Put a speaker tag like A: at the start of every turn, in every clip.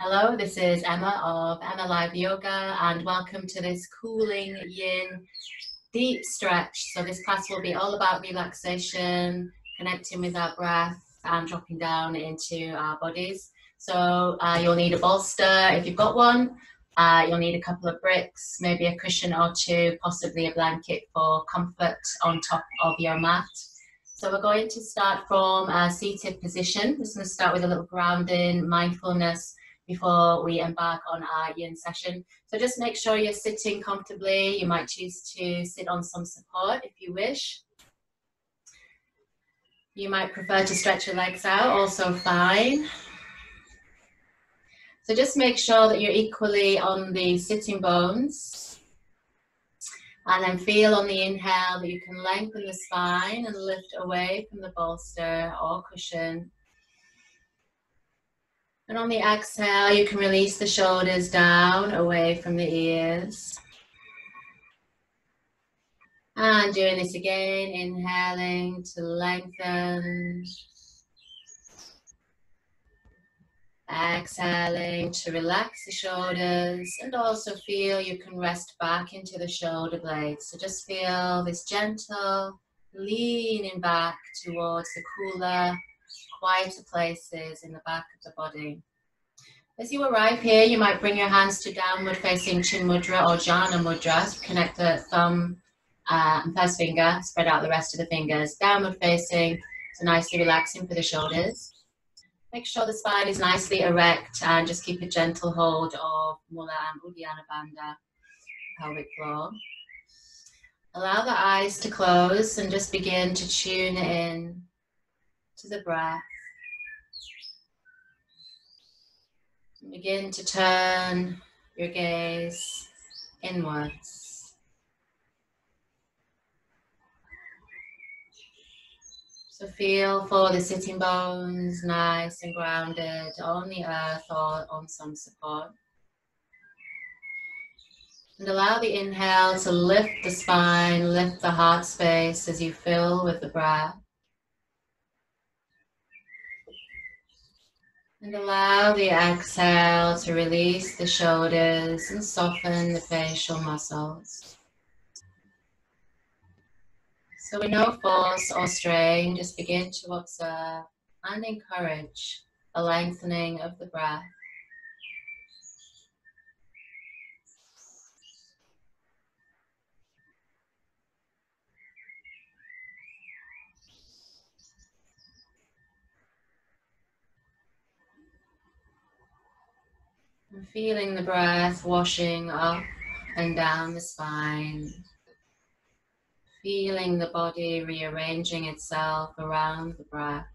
A: Hello, this is Emma of EmmaLiveYoga and welcome to this cooling yin deep stretch. So this class will be all about relaxation, connecting with our breath and dropping down into our bodies. So you'll need a bolster if you've got one. You'll need a couple of bricks, maybe a cushion or two, possibly a blanket for comfort on top of your mat. So we're going to start from a seated position. Just going to start with a little grounding, mindfulness before we embark on our yin session. So just make sure you're sitting comfortably. You might choose to sit on some support if you wish. You might prefer to stretch your legs out, also fine. So just make sure that you're equally on the sitting bones. And then feel on the inhale that you can lengthen the spine and lift away from the bolster or cushion. And on the exhale, you can release the shoulders down, away from the ears. And doing this again, inhaling to lengthen. Exhaling to relax the shoulders and also feel you can rest back into the shoulder blades. So just feel this gentle leaning back towards the cooler, quieter places in the back of the body. As you arrive here, you might bring your hands to downward facing chin mudra or jhana mudra. Connect the thumb and first finger, spread out the rest of the fingers. Downward facing, so nicely relaxing for the shoulders. Make sure the spine is nicely erect and just keep a gentle hold of Mula and Uddiyana Bandha, pelvic floor. Allow the eyes to close and just begin to tune in to the breath. Begin to turn your gaze inwards. So feel for the sitting bones, nice and grounded on the earth or on some support. And allow the inhale to lift the spine, lift the heart space as you fill with the breath. And allow the exhale to release the shoulders and soften the facial muscles. So with no force or strain, just begin to observe and encourage a lengthening of the breath. And feeling the breath washing up and down the spine. Feeling the body rearranging itself around the breath.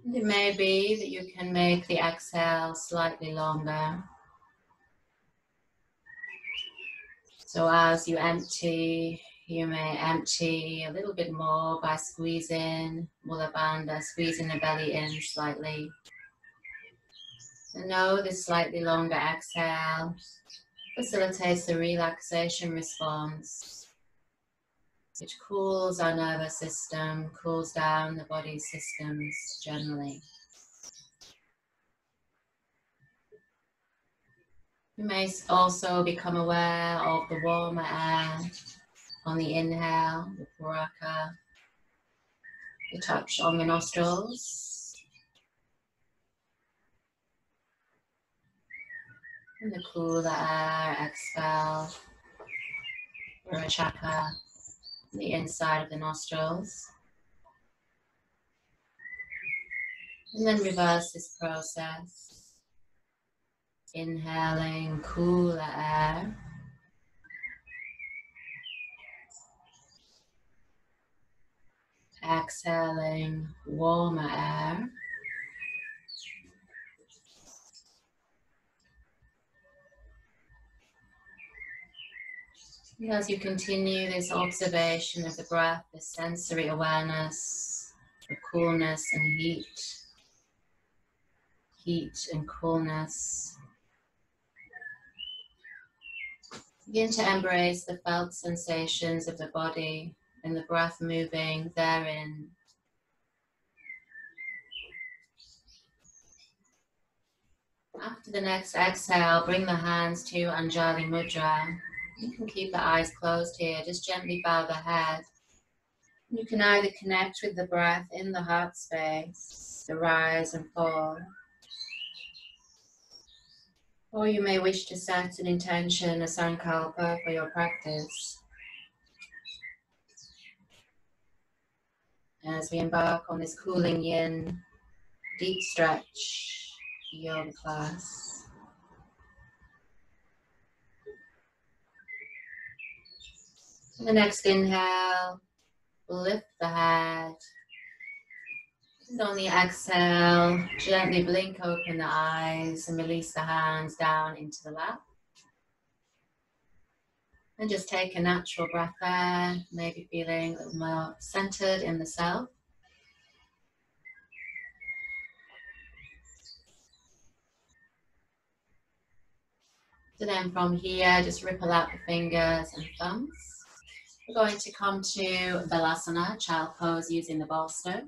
A: And it may be that you can make the exhale slightly longer. So as you empty, you may empty a little bit more by squeezing Mula Bandha, squeezing the belly in slightly. And know this slightly longer exhale facilitates the relaxation response, which cools our nervous system, cools down the body's systems generally. You may also become aware of the warmer air on the inhale, the puraka, the touch on the nostrils. And the cooler air, exhale, Chakra, the inside of the nostrils. And then reverse this process. Inhaling cooler air. Exhaling warmer air. And as you continue this observation of the breath, the sensory awareness, the coolness and heat and coolness, begin to embrace the felt sensations of the body and the breath moving therein. After the next exhale, bring the hands to Anjali Mudra. You can keep the eyes closed here, just gently bow the head. You can either connect with the breath in the heart space, the rise and fall, or you may wish to set an intention, a sankalpa for your practice. As we embark on this cooling yin, deep stretch yoga class. On the next inhale, lift the head. And on the exhale, gently blink open the eyes and release the hands down into the lap. And just take a natural breath there, maybe feeling a little more centered in the self. So then from here, just ripple out the fingers and thumbs. We're going to come to Balasana, child pose using the bolster.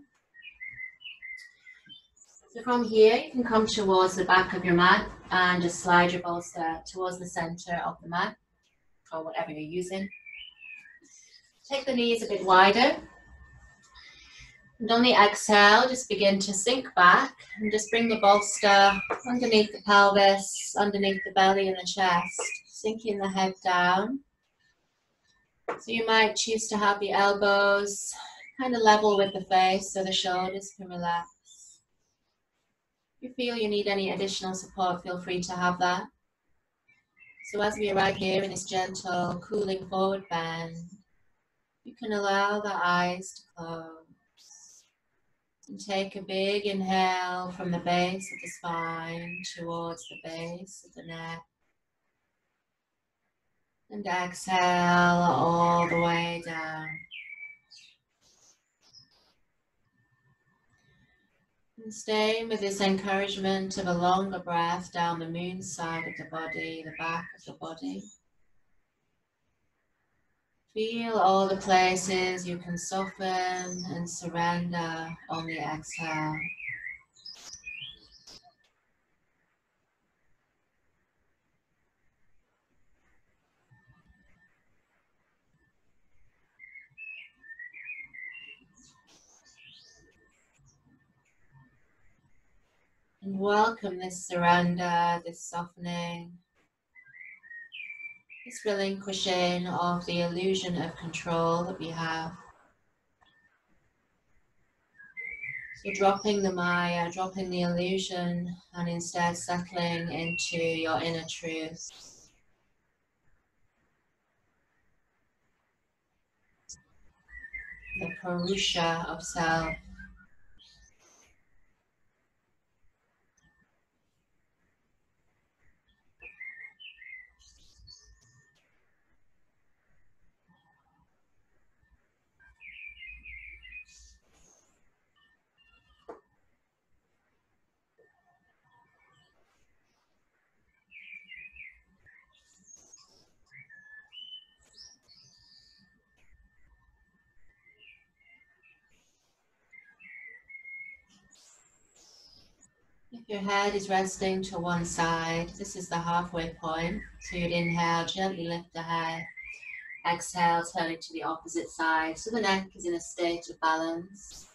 A: So from here, you can come towards the back of your mat and just slide your bolster towards the center of the mat, or whatever you're using. Take the knees a bit wider. And on the exhale, just begin to sink back and just bring the bolster underneath the pelvis, underneath the belly and the chest, sinking the head down. So you might choose to have the elbows kind of level with the face so the shoulders can relax. If you feel you need any additional support, feel free to have that. So as we arrive here in this gentle, cooling forward bend, you can allow the eyes to close. And take a big inhale from the base of the spine towards the base of the neck. And exhale all the way down. And staying with this encouragement of a longer breath down the moon side of the body, the back of the body. Feel all the places you can soften and surrender on the exhale. And welcome this surrender, this softening, this relinquishing of the illusion of control that we have. So dropping the Maya, dropping the illusion, and instead settling into your inner truth. The Purusha of self. If your head is resting to one side, this is the halfway point. So you'd inhale, gently lift the head. Exhale, turning to the opposite side. So the neck is in a state of balance.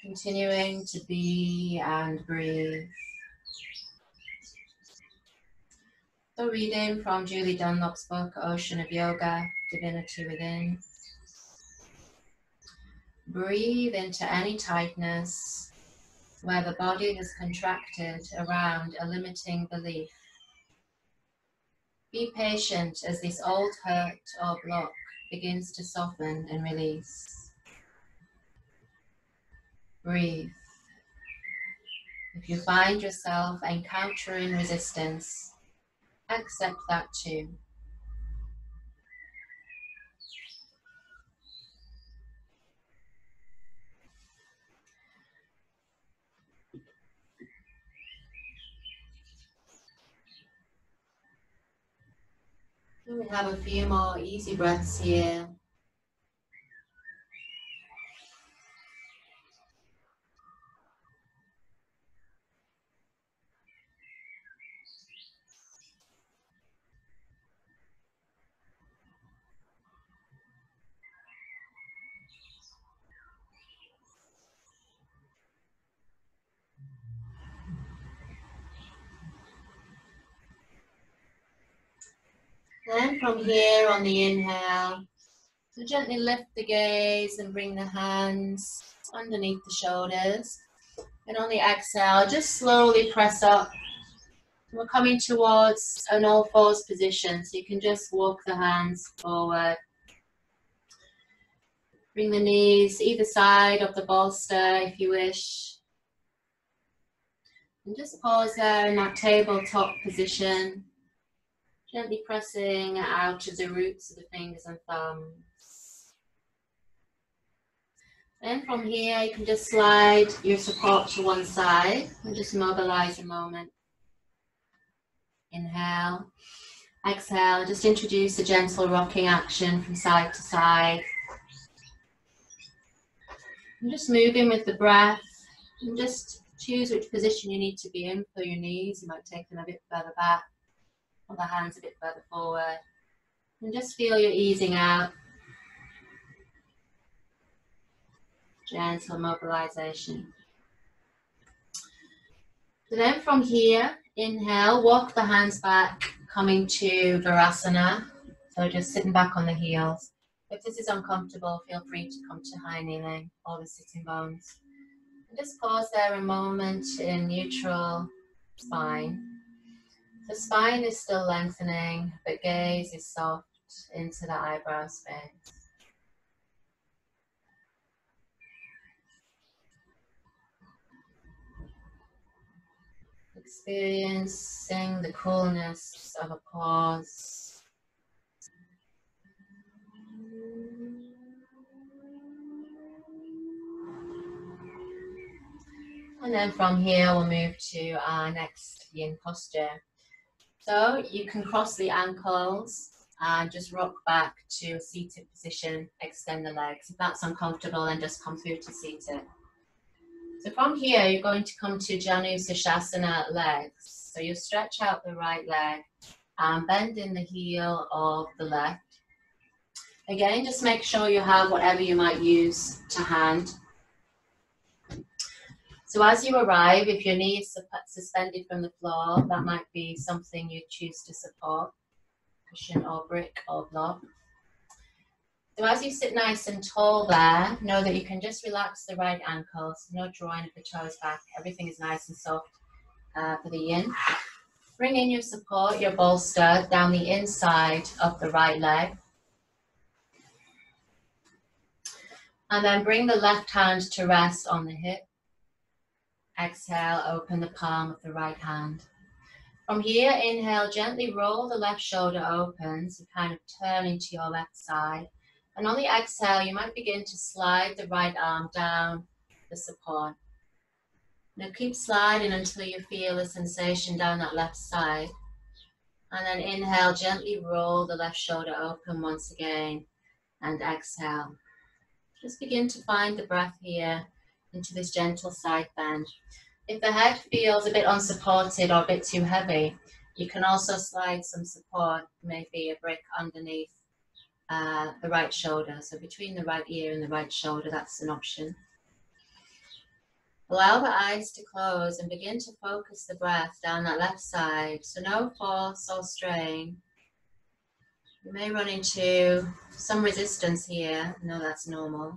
A: Continuing to be and breathe. The reading from Julie Dunlop's book, Ocean of Yoga, Divinity Within. Breathe into any tightness where the body has contracted around a limiting belief. Be patient as this old hurt or block begins to soften and release. Breathe. If you find yourself encountering resistance, accept that too. We have a few more easy breaths here. Then from here on the inhale, so gently lift the gaze and bring the hands underneath the shoulders. And on the exhale, just slowly press up. We're coming towards an all fours position, so you can just walk the hands forward. Bring the knees either side of the bolster if you wish. And just pause there in that tabletop position. Gently pressing out of the roots of the fingers and thumbs. Then from here, you can just slide your support to one side and just mobilize a moment. Inhale. Exhale, just introduce a gentle rocking action from side to side. And just moving with the breath. And just choose which position you need to be in for your knees. You might take them a bit further back, or the hands a bit further forward. And just feel you're easing out. Gentle mobilization. So then from here, inhale, walk the hands back, coming to Virasana. So just sitting back on the heels. If this is uncomfortable, feel free to come to high kneeling or the sitting bones. And just pause there a moment in neutral spine. The spine is still lengthening, but gaze is soft into the eyebrow space. Experiencing the coolness of a pause. And then from here we'll move to our next yin posture. So you can cross the ankles and just rock back to a seated position, extend the legs. If that's uncomfortable, then just come through to seated. So from here, you're going to come to Janu Sirsasana legs. So you stretch out the right leg and bend in the heel of the left. Again, just make sure you have whatever you might use to hand. So as you arrive, if your knee is suspended from the floor, that might be something you choose to support, cushion or brick or block. So as you sit nice and tall there, know that you can just relax the right ankles, no drawing of the toes back. Everything is nice and soft for the yin. Bring in your support, your bolster, down the inside of the right leg. And then bring the left hand to rest on the hip. Exhale, open the palm of the right hand. From here, inhale, gently roll the left shoulder open, so kind of turn into your left side. And on the exhale, you might begin to slide the right arm down the support. Now keep sliding until you feel a sensation down that left side. And then inhale, gently roll the left shoulder open once again. And exhale. Just begin to find the breath here into this gentle side bend. If the head feels a bit unsupported or a bit too heavy, you can also slide some support, maybe a brick underneath the right shoulder. So between the right ear and the right shoulder, that's an option. Allow the eyes to close and begin to focus the breath down that left side. So no force or strain. You may run into some resistance here. No, that's normal.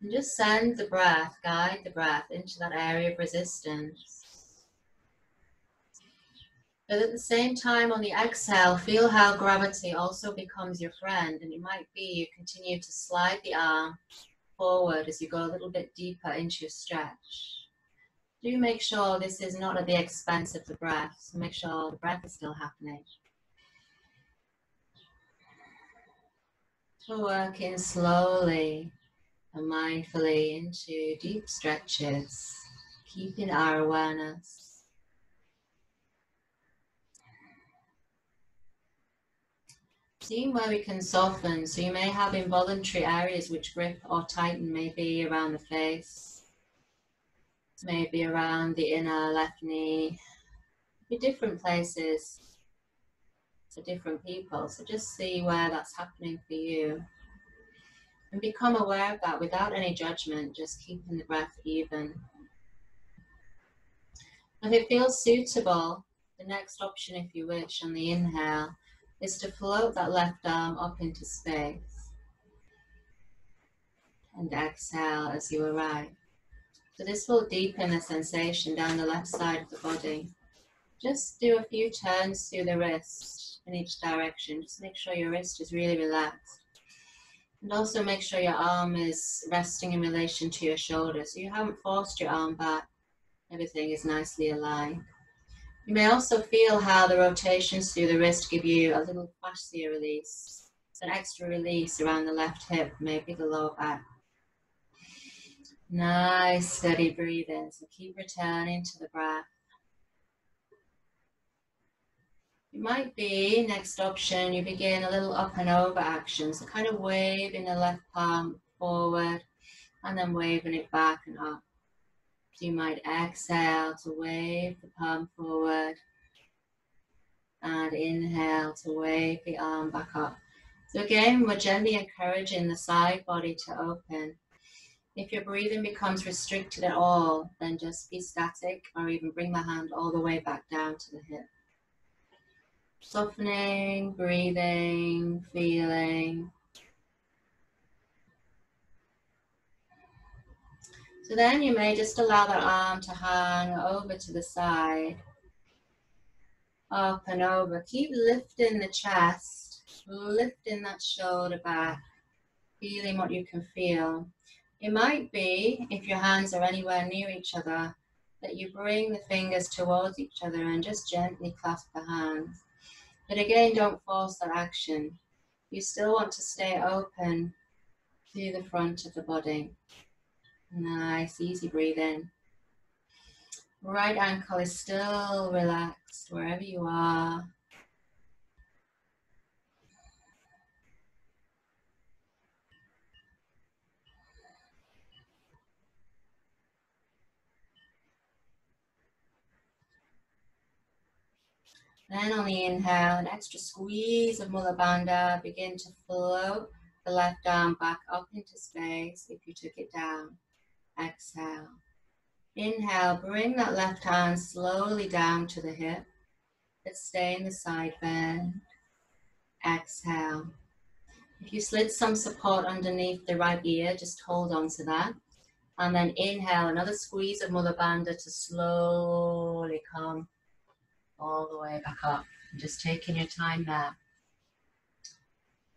A: And just send the breath, guide the breath into that area of resistance. But at the same time, on the exhale, feel how gravity also becomes your friend. And it might be you continue to slide the arm forward as you go a little bit deeper into your stretch. Do make sure this is not at the expense of the breath. So make sure the breath is still happening. So working slowly and mindfully into deep stretches, keeping our awareness. Seeing where we can soften. So you may have involuntary areas which grip or tighten, maybe around the face, maybe around the inner left knee, maybe different places for different people. So just see where that's happening for you. And become aware of that without any judgment, just keeping the breath even. If it feels suitable, the next option, if you wish, on the inhale, is to float that left arm up into space. And exhale as you arrive. So this will deepen the sensation down the left side of the body. Just do a few turns through the wrist in each direction. Just make sure your wrist is really relaxed. And also make sure your arm is resting in relation to your shoulder. So you haven't forced your arm back. Everything is nicely aligned. You may also feel how the rotations through the wrist give you a little fascia release. It's an extra release around the left hip, maybe the lower back. Nice, steady breathing. So keep returning to the breath. It might be, next option, you begin a little up and over action. So kind of waving the left palm forward and then waving it back and up. So you might exhale to wave the palm forward and inhale to wave the arm back up. So again, we're gently encouraging the side body to open. If your breathing becomes restricted at all, then just be static or even bring the hand all the way back down to the hip. Softening, breathing, feeling. So then you may just allow that arm to hang over to the side, up and over. Keep lifting the chest, lifting that shoulder back, feeling what you can feel. It might be, if your hands are anywhere near each other, that you bring the fingers towards each other and just gently clasp the hands. But again, don't force that action. You still want to stay open to the front of the body. Nice, easy breathing. Right ankle is still relaxed wherever you are. Then on the inhale, an extra squeeze of Mula Bandha. Begin to float the left arm back up into space if you took it down. Exhale. Inhale, bring that left hand slowly down to the hip. Let's stay in the side bend. Exhale. If you slid some support underneath the right ear, just hold on to that. And then inhale, another squeeze of Mula Bandha to slowly come all the way back up. Just taking your time there.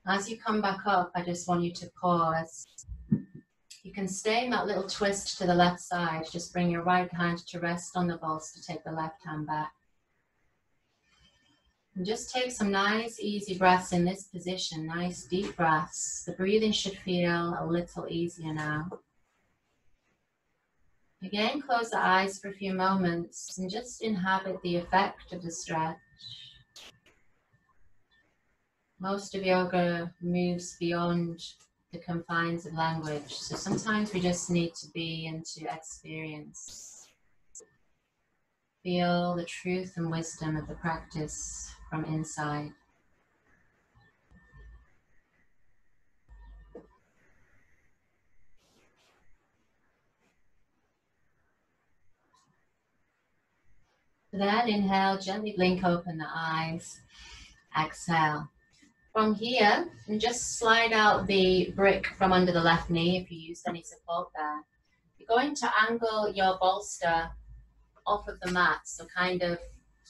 A: As you come back up, I just want you to pause. You can stay in that little twist to the left side. Just bring your right hand to rest on the bolster, take the left hand back. And just take some nice, easy breaths in this position, nice deep breaths. The breathing should feel a little easier now. Again, close the eyes for a few moments and just inhabit the effect of the stretch. Most of yoga moves beyond the confines of language, so sometimes we just need to be into experience. Feel the truth and wisdom of the practice from inside. Then inhale, gently blink open the eyes. Exhale. From here, and just slide out the brick from under the left knee if you used any support there. You're going to angle your bolster off of the mat, so kind of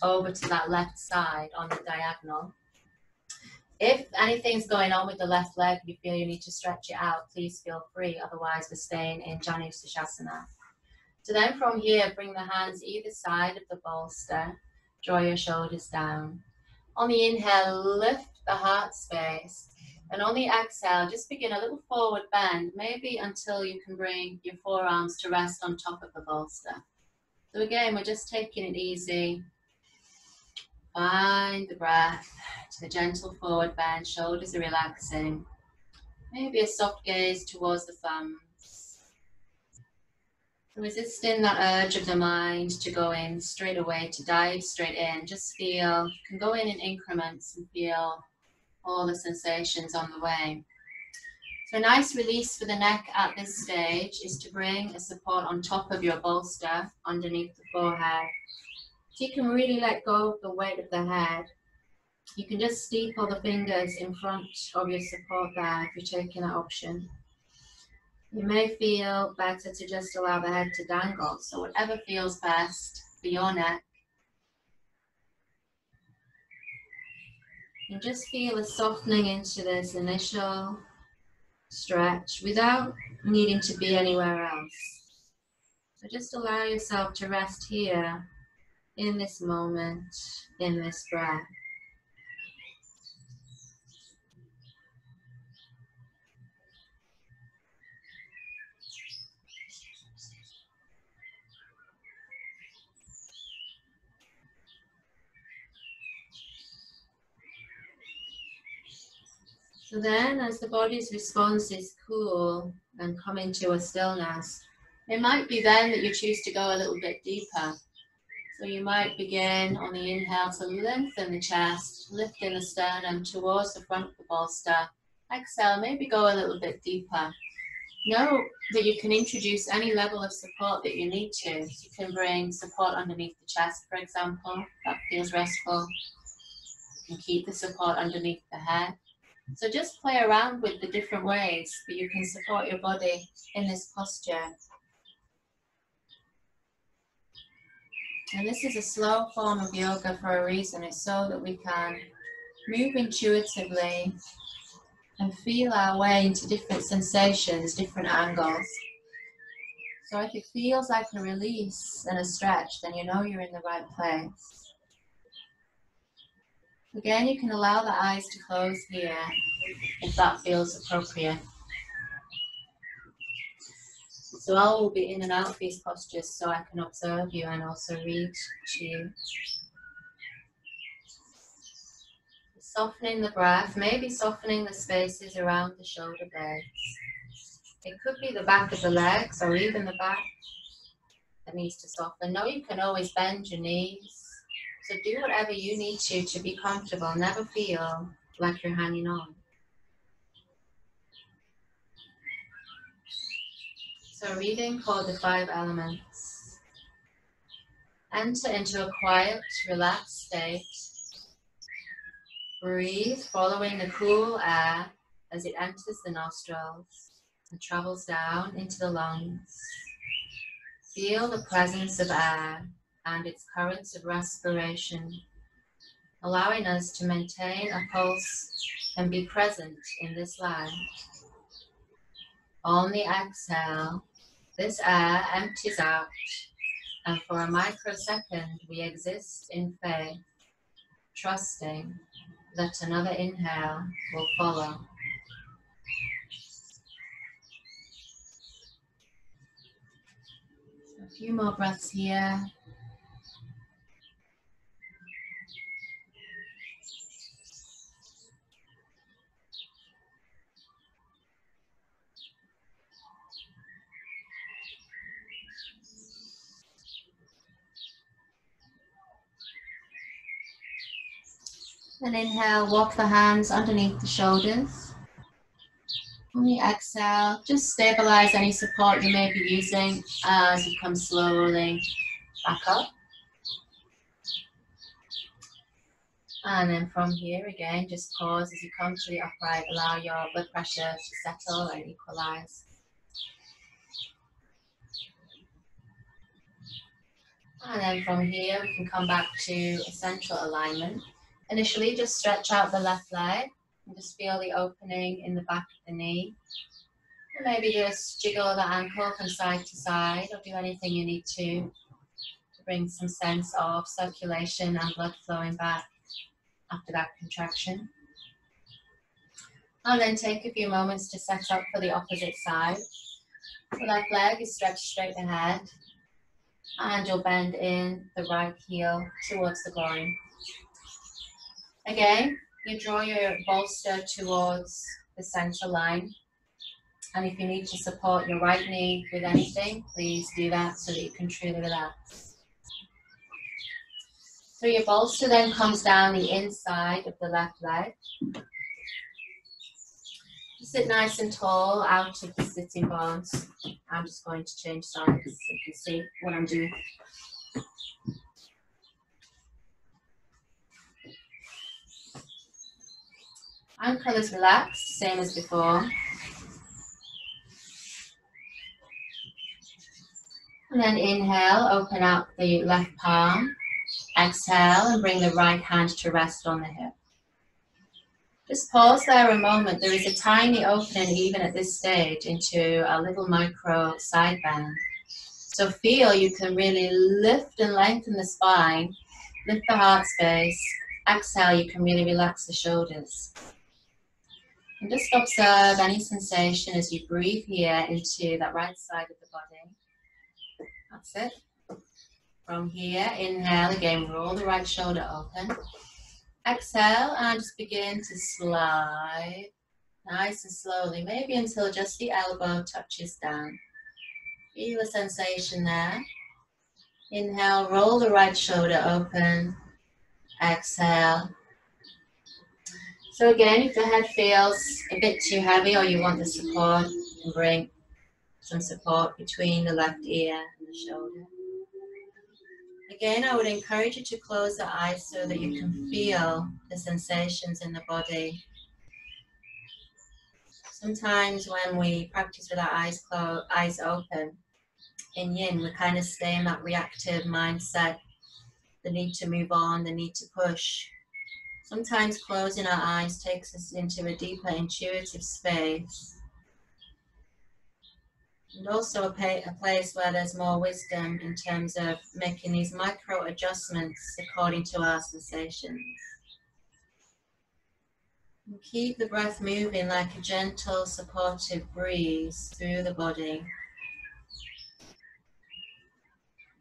A: over to that left side on the diagonal. If anything's going on with the left leg, you feel you need to stretch it out, please feel free. Otherwise, we're staying in Janu Sushasana. So then from here, bring the hands either side of the bolster, draw your shoulders down. On the inhale, lift the heart space. And on the exhale, just begin a little forward bend, maybe until you can bring your forearms to rest on top of the bolster. So again, we're just taking it easy. Find the breath to the gentle forward bend, shoulders are relaxing. Maybe a soft gaze towards the thumbs. Resisting that urge of the mind to go in straight away, to dive straight in. Just feel, you can go in increments and feel all the sensations on the way. So a nice release for the neck at this stage is to bring a support on top of your bolster, underneath the forehead. So you can really let go of the weight of the head. You can just steeple the fingers in front of your support there if you're taking that option. You may feel better to just allow the head to dangle. So whatever feels best for your neck. And just feel a softening into this initial stretch without needing to be anywhere else. So just allow yourself to rest here in this moment, in this breath. So then, as the body's responses cool and come into a stillness, it might be then that you choose to go a little bit deeper. So you might begin on the inhale to lengthen the chest, lifting the sternum towards the front of the bolster. Exhale, maybe go a little bit deeper. Know that you can introduce any level of support that you need to. You can bring support underneath the chest, for example. That feels restful. You can keep the support underneath the head. So just play around with the different ways that you can support your body in this posture. And this is a slow form of yoga for a reason. It's so that we can move intuitively and feel our way into different sensations, different angles. So if it feels like a release and a stretch, then you know you're in the right place. Again, you can allow the eyes to close here if that feels appropriate. So I will be in and out of these postures so I can observe you and also read to you. Softening the breath, maybe softening the spaces around the shoulder blades. It could be the back of the legs or even the back that needs to soften. No, you can always bend your knees. So do whatever you need to be comfortable. Never feel like you're hanging on. So a reading called The 5 Elements. Enter into a quiet, relaxed state. Breathe, following the cool air as it enters the nostrils and travels down into the lungs. Feel the presence of air and its currents of respiration, allowing us to maintain a pulse and be present in this life. On the exhale, this air empties out, and for a microsecond we exist in faith, trusting that another inhale will follow. A few more breaths here. And inhale, walk the hands underneath the shoulders. On the exhale, just stabilize any support you may be using as you come slowly back up. And then from here again, just pause as you come to the upright. Allow your blood pressure to settle and equalize. And then from here, we can come back to a central alignment. Initially, just stretch out the left leg and just feel the opening in the back of the knee. And maybe just jiggle the ankle from side to side or do anything you need to bring some sense of circulation and blood flowing back after that contraction. And then take a few moments to set up for the opposite side. The left leg is stretched straight ahead and you'll bend in the right heel towards the groin. Again, you draw your bolster towards the center line. And if you need to support your right knee with anything, please do that so that you can truly relax. So your bolster then comes down the inside of the left leg. Sit nice and tall out of the sitting bones. I'm just going to change sides so you can see what I'm doing. Ankle is relaxed, same as before. And then inhale, open up the left palm. Exhale and bring the right hand to rest on the hip. Just pause there a moment. There is a tiny opening even at this stage into a little micro side bend. So feel you can really lift and lengthen the spine, lift the heart space. Exhale, you can really relax the shoulders. And just observe any sensation as you breathe here into that right side of the body. That's it. From here, inhale again, roll the right shoulder open. Exhale and just begin to slide nice and slowly, maybe until just the elbow touches down. Feel the sensation there. Inhale, roll the right shoulder open. Exhale. So again, if the head feels a bit too heavy or you want the support, you can bring some support between the left ear and the shoulder. Again, I would encourage you to close the eyes so that you can feel the sensations in the body. Sometimes when we practice with our eyes closed, eyes open, in yin, we kind of stay in that reactive mindset, the need to move on, the need to push. Sometimes closing our eyes takes us into a deeper intuitive space. And also a place where there's more wisdom in terms of making these micro adjustments according to our sensations. And keep the breath moving like a gentle, supportive breeze through the body.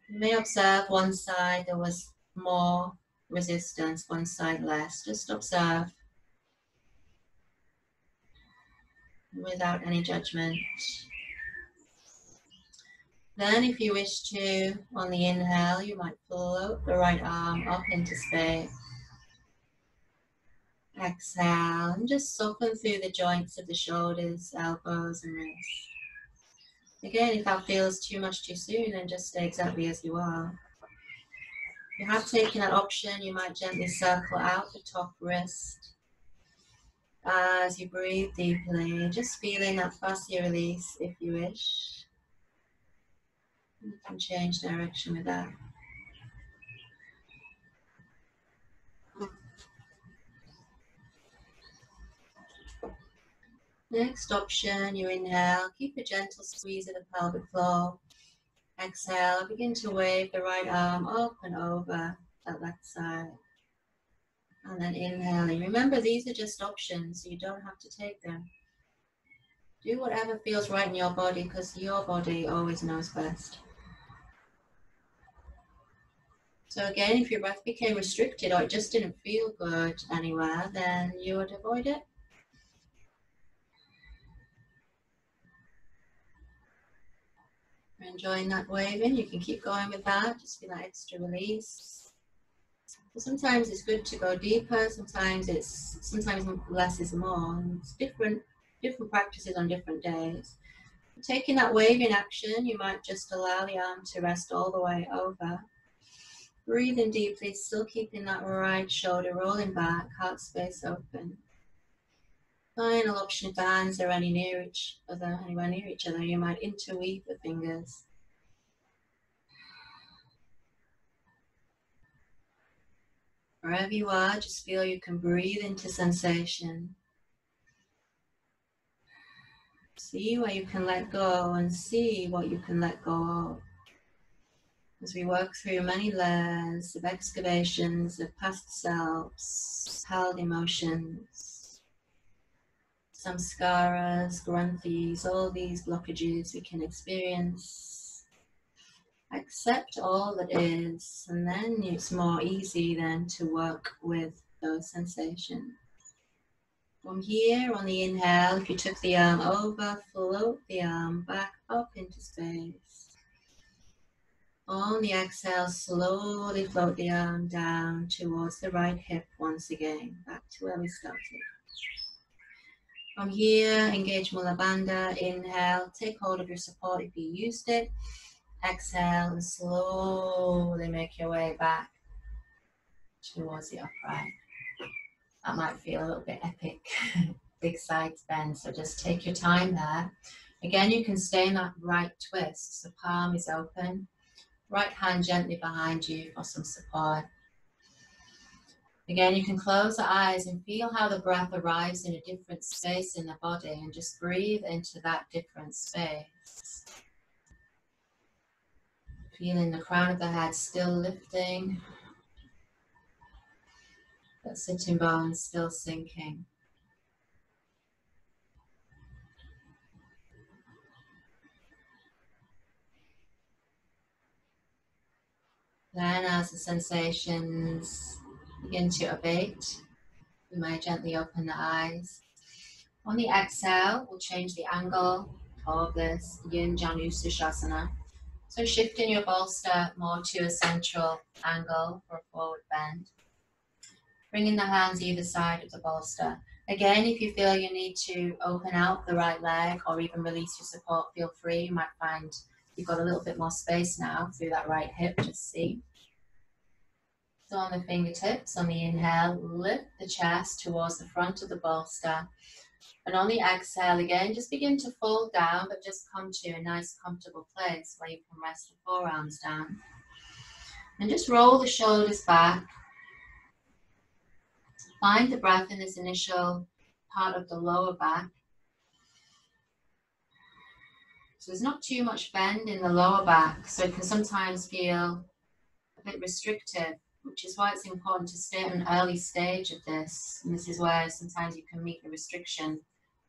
A: You may observe one side there was more resistance, one side less. Just observe without any judgment. Then if you wish to, on the inhale, you might float the right arm up into space. Exhale and just soften through the joints of the shoulders, elbows and wrists. Again, if that feels too much too soon, then just stay exactly as you are. If you have taken that option, you might gently circle out the top wrist. As you breathe deeply, just feeling that fascia release if you wish. You can change direction with that. Next option, you inhale, keep a gentle squeeze of the pelvic floor. Exhale, begin to wave the right arm up and over that left side. And then inhaling. Remember, these are just options, so you don't have to take them. Do whatever feels right in your body, because your body always knows best. So again, if your breath became restricted or it just didn't feel good anywhere, then you would avoid it. You're enjoying that waving, you can keep going with that, just feel that extra release. So sometimes it's good to go deeper, sometimes less is more. It's different practices on different days. Taking that waving action, you might just allow the arm to rest all the way over. Breathing deeply, still keeping that right shoulder rolling back, heart space open. Final option, if the hands are anywhere near each other, you might interweave the fingers. Wherever you are, just feel you can breathe into sensation. See where you can let go and see what you can let go of. As we work through many layers of excavations of past selves, held emotions, samskaras, granthis, all these blockages we can experience. Accept all that is, and then it's more easy then to work with those sensations. From here, on the inhale, if you took the arm over, float the arm back up into space. On the exhale, slowly float the arm down towards the right hip once again, back to where we started. From here, engage Mula Bandha. Inhale, take hold of your support if you used it. Exhale and slowly make your way back towards the upright. That might feel a little bit epic. Big sides bend, so just take your time there. Again, you can stay in that right twist, so palm is open. Right hand gently behind you for some support. Again, you can close the eyes and feel how the breath arrives in a different space in the body, and just breathe into that different space. Feeling the crown of the head still lifting, but sitting bones still sinking. Then as the sensations begin to abate, we may gently open the eyes. On the exhale, we'll change the angle of this Yin Janu Sushasana. So shifting your bolster more to a central angle for a forward bend. Bringing the hands either side of the bolster. Again, if you feel you need to open out the right leg or even release your support, feel free. You might find you've got a little bit more space now through that right hip, just see. So on the fingertips, on the inhale, lift the chest towards the front of the bolster. And on the exhale, again, just begin to fold down, but just come to a nice comfortable place where you can rest the forearms down. And just roll the shoulders back. Find the breath in this initial part of the lower back. So there's not too much bend in the lower back, so it can sometimes feel a bit restrictive, which is why it's important to stay at an early stage of this. And this is where sometimes you can meet the restriction,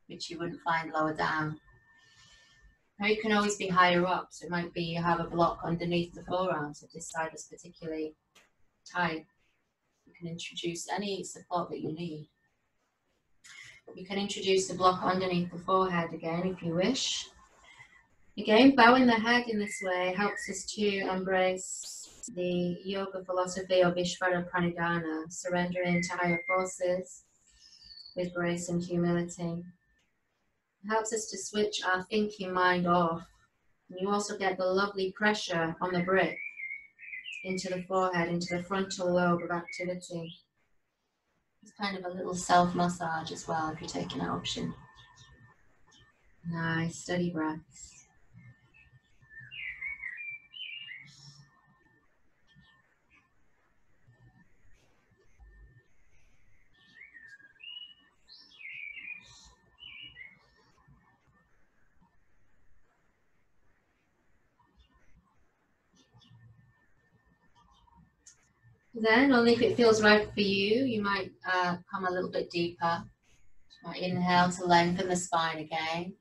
A: which you wouldn't find lower down. Now you can always be higher up, so it might be you have a block underneath the forearms if this side is particularly tight. You can introduce any support that you need. You can introduce the block underneath the forehead again if you wish. Again, bowing the head in this way helps us to embrace the yoga philosophy of Ishvara Pranidhana, surrendering to higher forces with grace and humility. It helps us to switch our thinking mind off. And you also get the lovely pressure on the brick into the forehead, into the frontal lobe of activity. It's kind of a little self-massage as well if you're taking that option. Nice, steady breaths. Then, only if it feels right for you, you might come a little bit deeper. You might inhale to lengthen the spine again.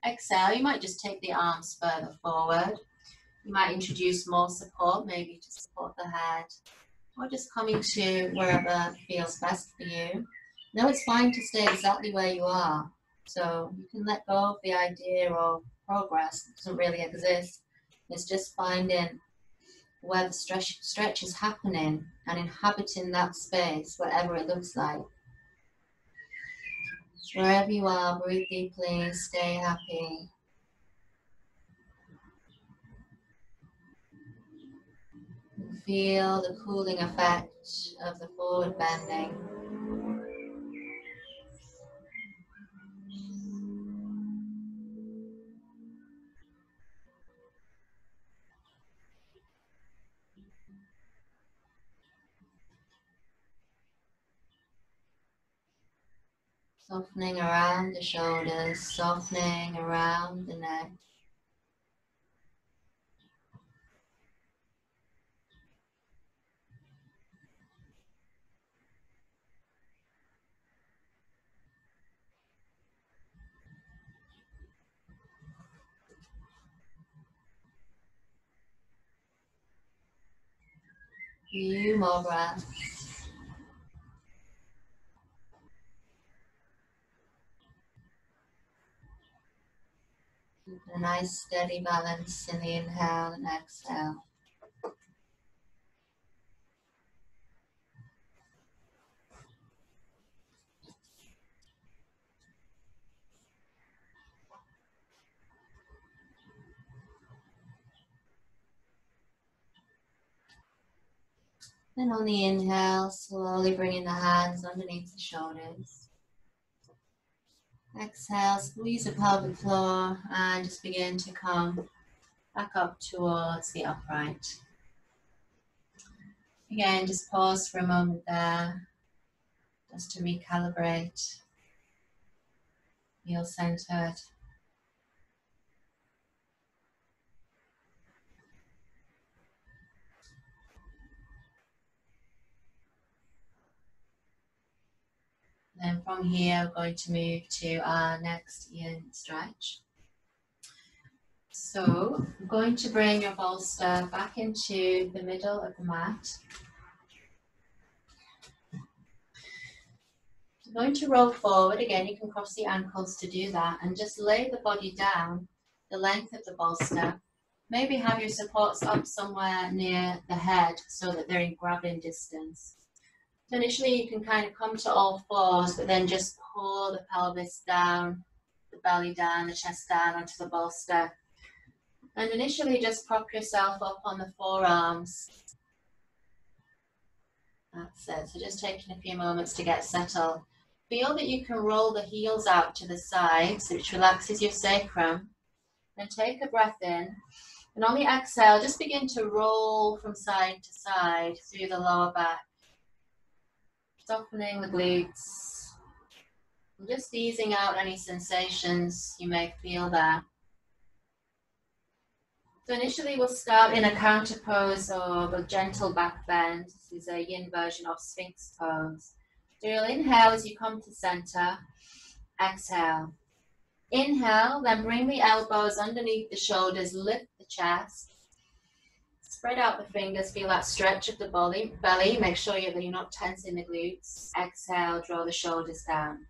A: Exhale, you might just take the arms further forward. You might introduce more support, maybe to support the head, or just coming to wherever feels best for you. No, it's fine to stay exactly where you are. So you can let go of the idea of progress that doesn't really exist. It's just finding where the stretch is happening and inhabiting that space, whatever it looks like. Wherever you are, breathe deeply, stay happy. Feel the cooling effect of the forward bending. Softening around the shoulders, softening around the neck. Few more breaths. A nice steady balance in the inhale and exhale. Then on the inhale, slowly bringing the hands underneath the shoulders. Exhale, squeeze the pelvic floor and just begin to come back up towards the upright. Again, just pause for a moment there, just to recalibrate, feel centered. Then from here, we're going to move to our next yin stretch. So I'm going to bring your bolster back into the middle of the mat. I'm going to roll forward. Again, you can cross the ankles to do that and just lay the body down the length of the bolster. Maybe have your supports up somewhere near the head so that they're in grabbing distance. So initially you can kind of come to all fours, but then just pull the pelvis down, the belly down, the chest down onto the bolster. And initially just prop yourself up on the forearms. That's it. So just taking a few moments to get settled. Feel that you can roll the heels out to the sides, which relaxes your sacrum. Then take a breath in. And on the exhale, just begin to roll from side to side through the lower back. Softening the glutes. And just easing out any sensations you may feel there. So initially we'll start in a counter pose or a gentle back bend. This is a yin version of Sphinx pose. So you'll inhale as you come to center. Exhale. Inhale, then bring the elbows underneath the shoulders, lift the chest. Spread out the fingers, feel that stretch of the belly. Make sure that you're not tensing the glutes. Exhale, draw the shoulders down.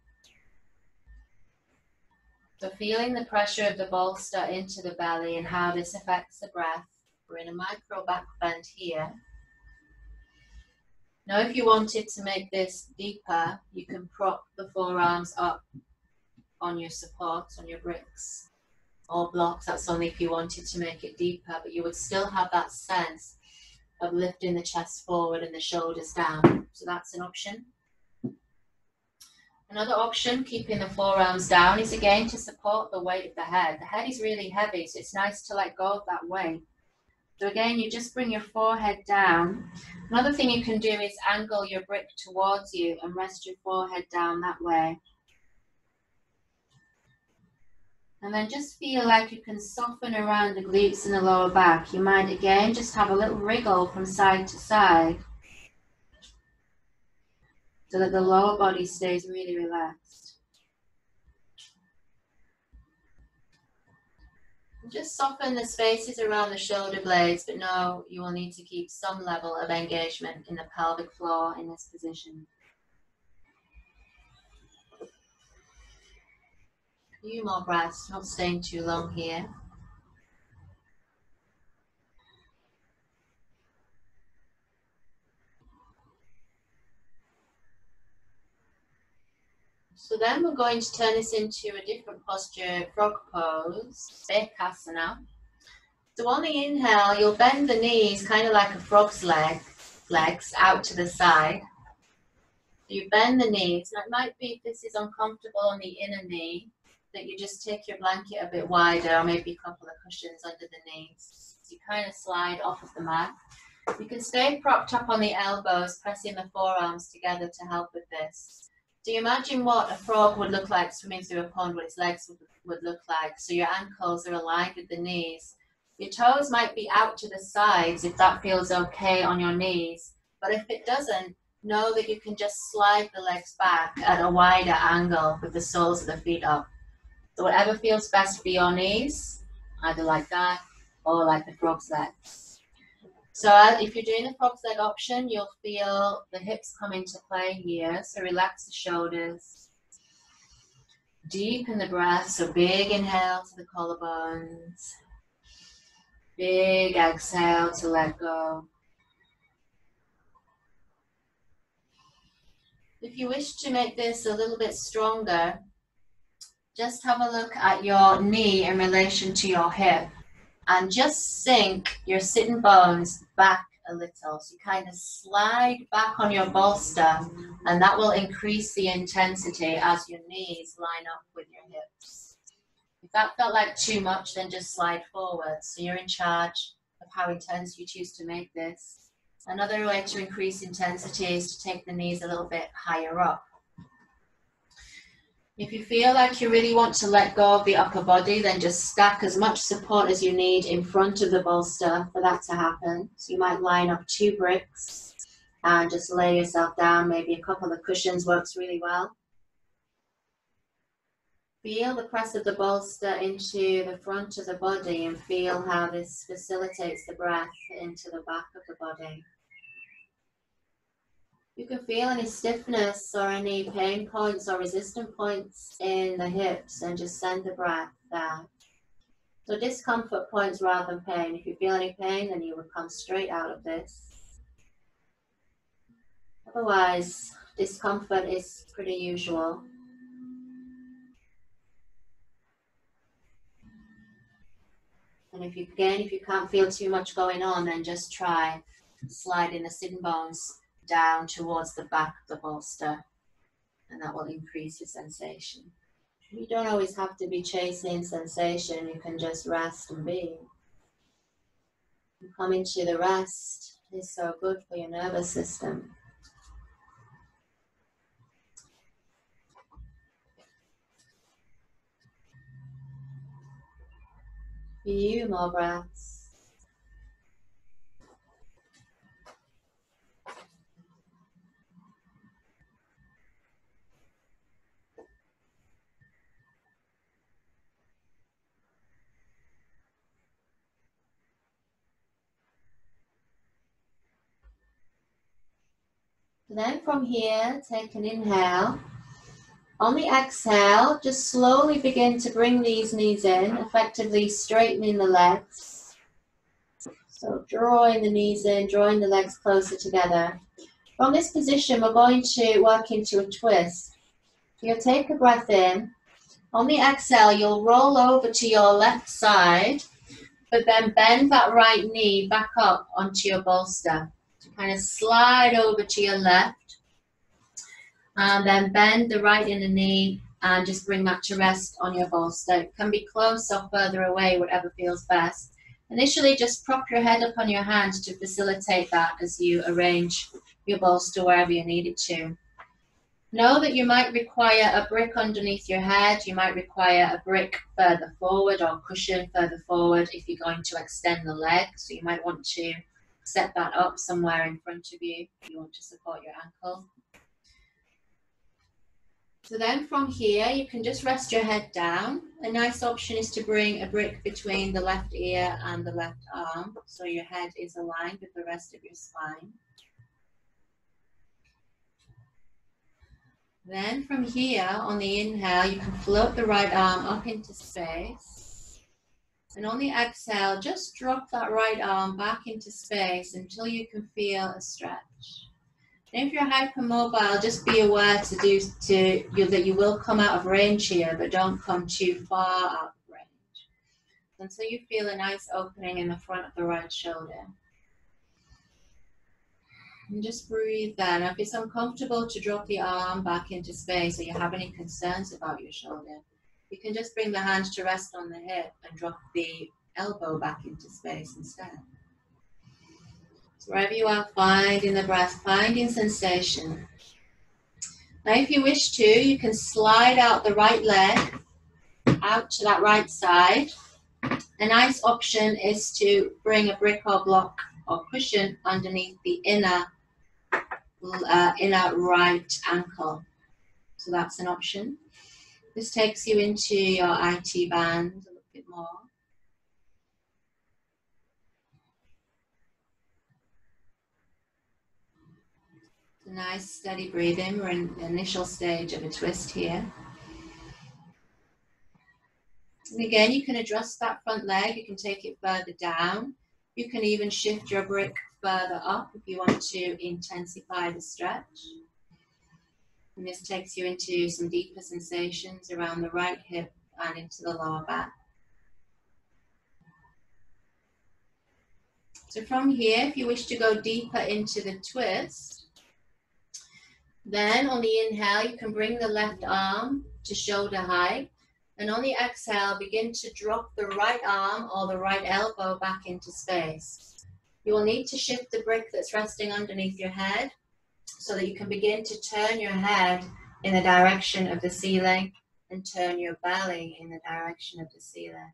A: So feeling the pressure of the bolster into the belly and how this affects the breath. We're in a micro back bend here. Now if you wanted to make this deeper, you can prop the forearms up on your supports, on your bricks or blocks. That's only if you wanted to make it deeper, but you would still have that sense of lifting the chest forward and the shoulders down. So that's an option. Another option, keeping the forearms down, is again to support the weight of the head. The head is really heavy, so it's nice to let go of that weight. So again, you just bring your forehead down. Another thing you can do is angle your brick towards you and rest your forehead down that way. And then just feel like you can soften around the glutes and the lower back. You might again just have a little wriggle from side to side so that the lower body stays really relaxed. Just soften the spaces around the shoulder blades, but know you will need to keep some level of engagement in the pelvic floor in this position. A few more breaths, not staying too long here. So then we're going to turn this into a different posture, frog pose, asana. So on the inhale, you'll bend the knees kind of like a frog's legs out to the side. So you bend the knees. Now it might be, if this is uncomfortable on the inner knee, that you just take your blanket a bit wider, or maybe a couple of cushions under the knees. So you kind of slide off of the mat. You can stay propped up on the elbows, pressing the forearms together to help with this. So you imagine what a frog would look like swimming through a pond, what its legs would look like. So your ankles are aligned with the knees. Your toes might be out to the sides if that feels okay on your knees. But if it doesn't, know that you can just slide the legs back at a wider angle with the soles of the feet up. So whatever feels best for your knees, either like that or like the frog's legs. So if you're doing the frog's leg option, you'll feel the hips come into play here. So relax the shoulders. Deepen the breath, so big inhale to the collarbones. Big exhale to let go. If you wish to make this a little bit stronger, just have a look at your knee in relation to your hip and just sink your sitting bones back a little. So you kind of slide back on your bolster, and that will increase the intensity as your knees line up with your hips. If that felt like too much, then just slide forward. So you're in charge of how intense you choose to make this. Another way to increase intensity is to take the knees a little bit higher up. If you feel like you really want to let go of the upper body, then just stack as much support as you need in front of the bolster for that to happen. So you might line up 2 bricks and just lay yourself down. Maybe a couple of cushions works really well. Feel the press of the bolster into the front of the body and feel how this facilitates the breath into the back of the body. You can feel any stiffness or any pain points or resistant points in the hips and just send the breath there. So discomfort points rather than pain. If you feel any pain, then you would come straight out of this. Otherwise, discomfort is pretty usual. And if you can't feel too much going on, then just try sliding the sitting bones down towards the back of the bolster, and that will increase your sensation. You don't always have to be chasing sensation. You can just rest and be. And coming to the rest is so good for your nervous system. Few more breaths. Then from here, take an inhale. On the exhale, just slowly begin to bring these knees in, effectively straightening the legs. So drawing the knees in, drawing the legs closer together. From this position, we're going to work into a twist. You'll take a breath in. On the exhale, you'll roll over to your left side, but then bend that right knee back up onto your bolster. So kind of slide over to your left, and then bend the right inner knee and just bring that to rest on your bolster. It can be close or further away, whatever feels best. Initially, just prop your head up on your hand to facilitate that as you arrange your bolster wherever you need it to. Know that you might require a brick underneath your head. You might require a brick further forward or cushion further forward if you're going to extend the leg. So you might want to set that up somewhere in front of you if you want to support your ankle. So then from here, you can just rest your head down. A nice option is to bring a brick between the left ear and the left arm, so your head is aligned with the rest of your spine. Then from here, on the inhale, you can float the right arm up into space. And on the exhale, just drop that right arm back into space until you can feel a stretch. And if you're hypermobile, just be aware that you will come out of range here, but don't come too far out of range. Until you feel a nice opening in the front of the right shoulder. And just breathe there. Now, if it's uncomfortable to drop the arm back into space or you have any concerns about your shoulder, you can just bring the hand to rest on the hip and drop the elbow back into space instead. So wherever you are, finding the breath, finding sensation. Now, if you wish to, you can slide out the right leg out to that right side. A nice option is to bring a brick or block or cushion underneath the inner right ankle. So that's an option. This takes you into your IT band a little bit more. Nice steady breathing. We're in the initial stage of a twist here. And again, you can adjust that front leg. You can take it further down. You can even shift your brick further up if you want to intensify the stretch. And this takes you into some deeper sensations around the right hip and into the lower back. So from here, if you wish to go deeper into the twist, then on the inhale, you can bring the left arm to shoulder height. And on the exhale, begin to drop the right arm or the right elbow back into space. You will need to shift the brick that's resting underneath your head so that you can begin to turn your head in the direction of the ceiling and turn your belly in the direction of the ceiling.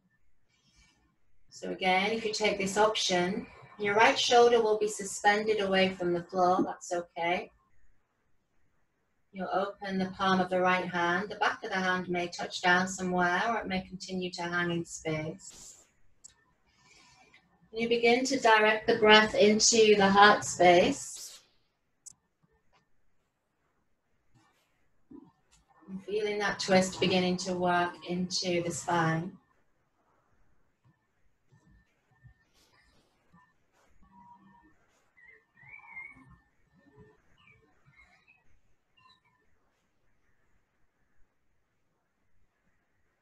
A: So again, if you take this option, your right shoulder will be suspended away from the floor. That's okay. You'll open the palm of the right hand. The back of the hand may touch down somewhere, or it may continue to hang in space. And you begin to direct the breath into the heart space. And feeling that twist beginning to work into the spine.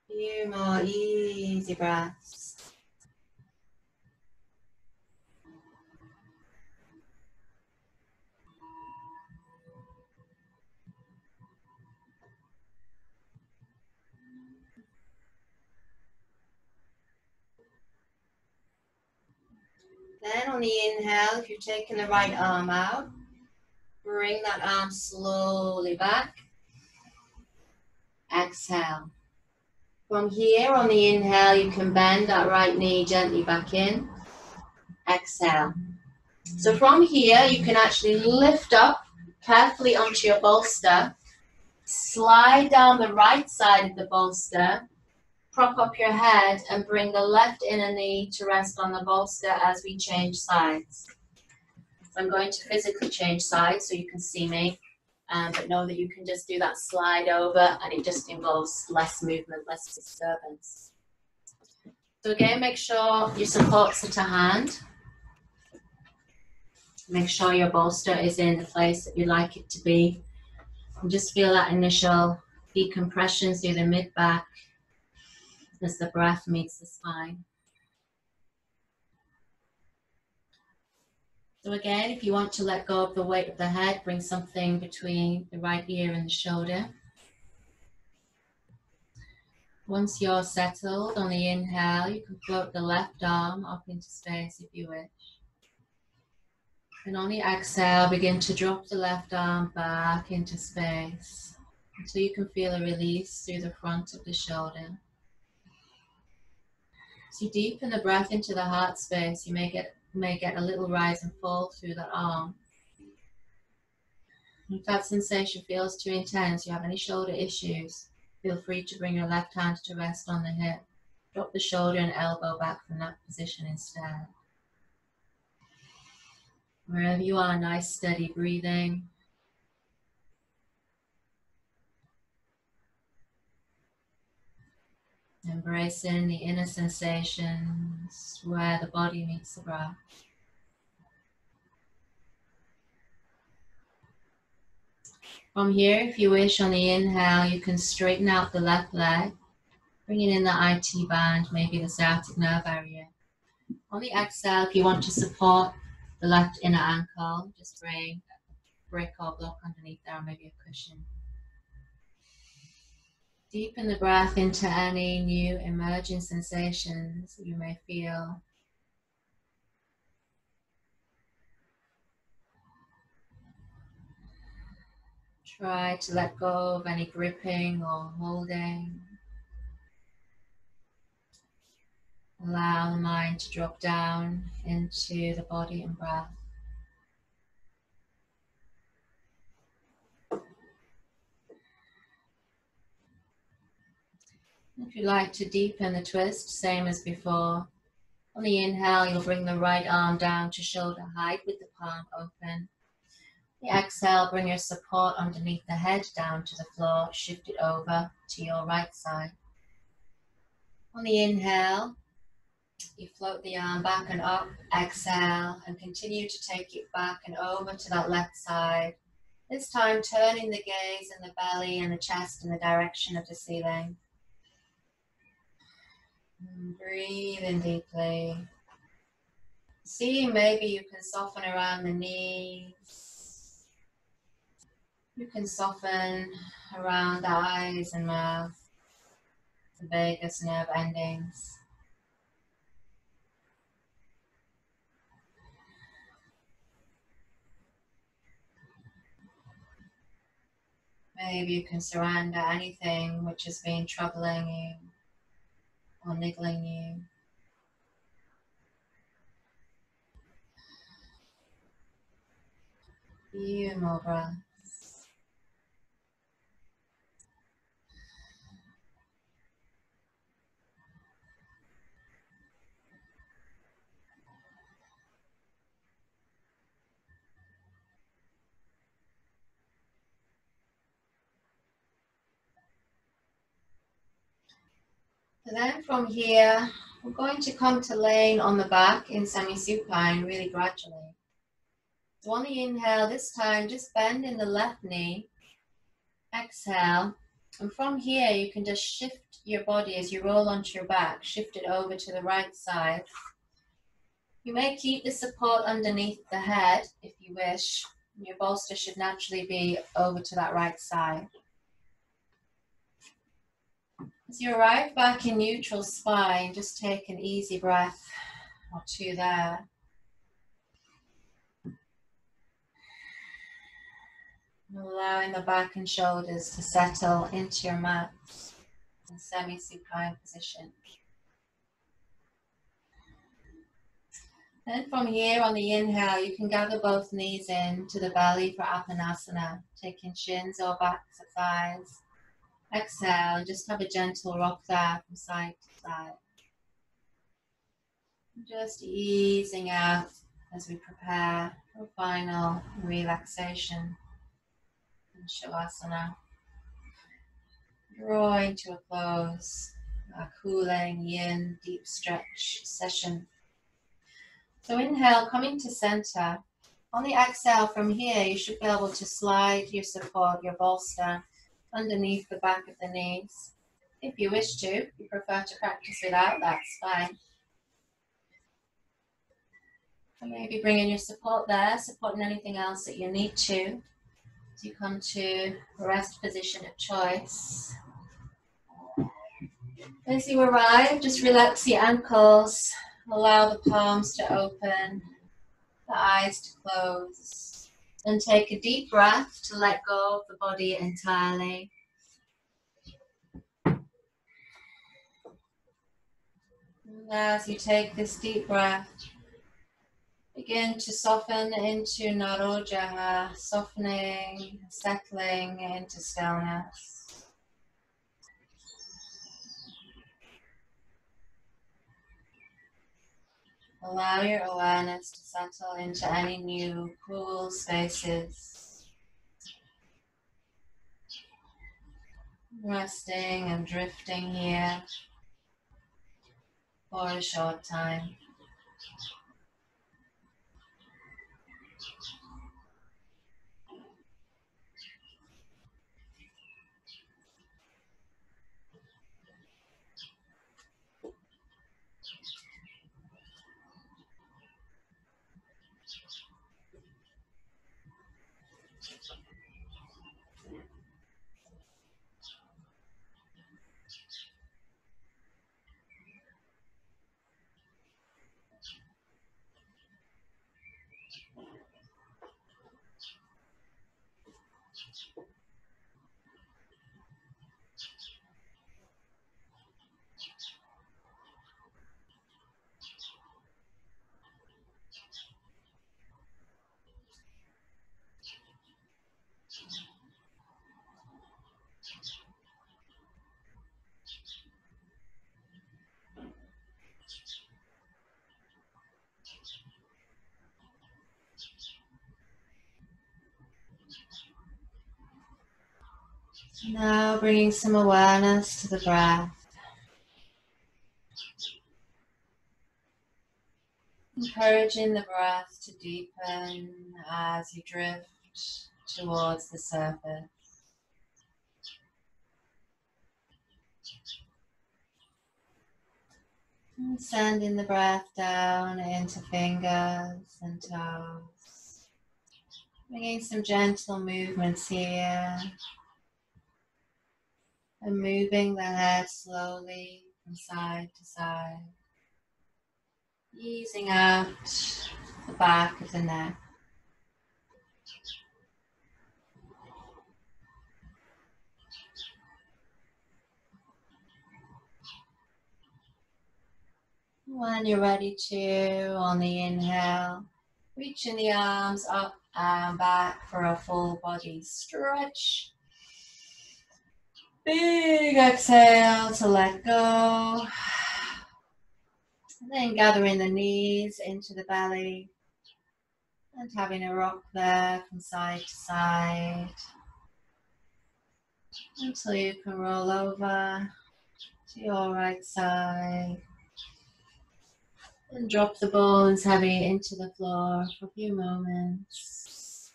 A: Few more easy breaths. Then on the inhale, if you've taken the right arm out, bring that arm slowly back. Exhale. From here, on the inhale, you can bend that right knee gently back in. Exhale. So from here, you can actually lift up carefully onto your bolster, slide down the right side of the bolster, prop up your head, and bring the left inner knee to rest on the bolster as we change sides. So I'm going to physically change sides so you can see me. But know that you can just do that slide over, and it just involves less movement, less disturbance. So again, make sure your supports are to hand. Make sure your bolster is in the place that you like it to be. And just feel that initial decompression through the mid-back as the breath meets the spine. So again, if you want to let go of the weight of the head, bring something between the right ear and the shoulder. Once you're settled, on the inhale, you can float the left arm up into space if you wish. And on the exhale, begin to drop the left arm back into space until you can feel a release through the front of the shoulder. As you deepen the breath into the heart space, you may get a little rise and fall through the arm. If that sensation feels too intense, you have any shoulder issues, feel free to bring your left hand to rest on the hip. Drop the shoulder and elbow back from that position instead. Wherever you are, nice steady breathing. Embracing the inner sensations where the body meets the breath. From here, if you wish, on the inhale, you can straighten out the left leg, bringing in the IT band, maybe the sciatic nerve area. On the exhale, if you want to support the left inner ankle, just bring a brick or block underneath there, or maybe a cushion. Deepen the breath into any new emerging sensations that you may feel. Try to let go of any gripping or holding. Allow the mind to drop down into the body and breath. If you like to deepen the twist, same as before. On the inhale, you'll bring the right arm down to shoulder height with the palm open. The exhale, bring your support underneath the head down to the floor, shift it over to your right side. On the inhale, you float the arm back and up. Exhale, and continue to take it back and over to that left side. This time turning the gaze and the belly and the chest in the direction of the ceiling. And breathe in deeply. See, maybe you can soften around the knees. You can soften around the eyes and mouth, the vagus nerve endings. Maybe you can surrender anything which has been troubling you or niggling you. Few more breaths. So then from here, we're going to come to laying on the back in semi-supine really gradually. So on the inhale, this time just bend in the left knee. Exhale. And from here, you can just shift your body as you roll onto your back, shift it over to the right side. You may keep the support underneath the head if you wish. Your bolster should naturally be over to that right side. As you arrive back in neutral spine, just take an easy breath or two there. Allowing the back and shoulders to settle into your mat in semi-supine position. Then from here on the inhale, you can gather both knees in to the belly for Apanasana, taking shins or backs of thighs. Exhale, and just have a gentle rock there from side to side. Just easing out as we prepare for final relaxation in Shavasana. Drawing to a close, a cooling yin deep stretch session. So inhale, coming to center. On the exhale from here, you should be able to slide your support, your bolster, underneath the back of the knees. If you wish to, if you prefer to practice without, that's fine. And maybe bring in your support there, supporting anything else that you need to. As you come to rest position of choice. As you arrive, just relax your ankles, allow the palms to open, the eyes to close, and take a deep breath to let go of the body entirely. And as you take this deep breath, begin to soften into Narojaha, softening, settling into stillness. Allow your awareness to settle into any new cool spaces. Resting and drifting here for a short time. Now bringing some awareness to the breath. Encouraging the breath to deepen as you drift towards the surface. And sending the breath down into fingers and toes. Bringing some gentle movements here. And moving the head slowly from side to side. Easing out the back of the neck. When you're ready to, on the inhale, reaching the arms up and back for a full body stretch. Big exhale to let go. And then gathering the knees into the belly and having a rock there from side to side until you can roll over to your right side and drop the bones heavy into the floor for a few moments.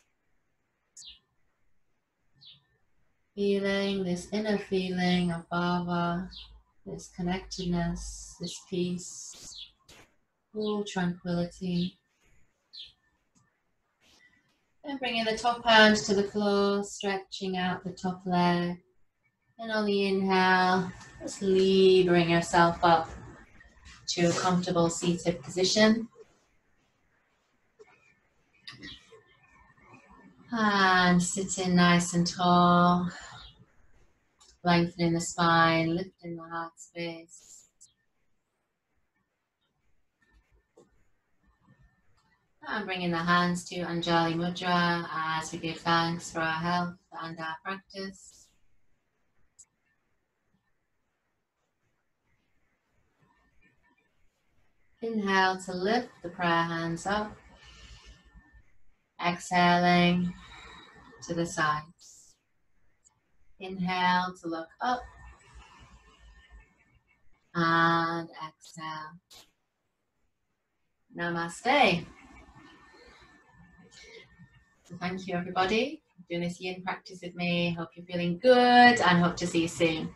A: Feeling this inner feeling of bhava, this connectedness, this peace, full tranquility. And bringing the top hand to the floor, stretching out the top leg. And on the inhale, just levering yourself up to a comfortable seated position. And sitting nice and tall, lengthening the spine, lifting the heart space. And bringing the hands to Anjali Mudra as we give thanks for our health and our practice. Inhale to lift the prayer hands up. Exhaling to the sides. Inhale to look up. And exhale. Namaste. So thank you everybody for doing this yin practice with me. Hope you're feeling good and hope to see you soon.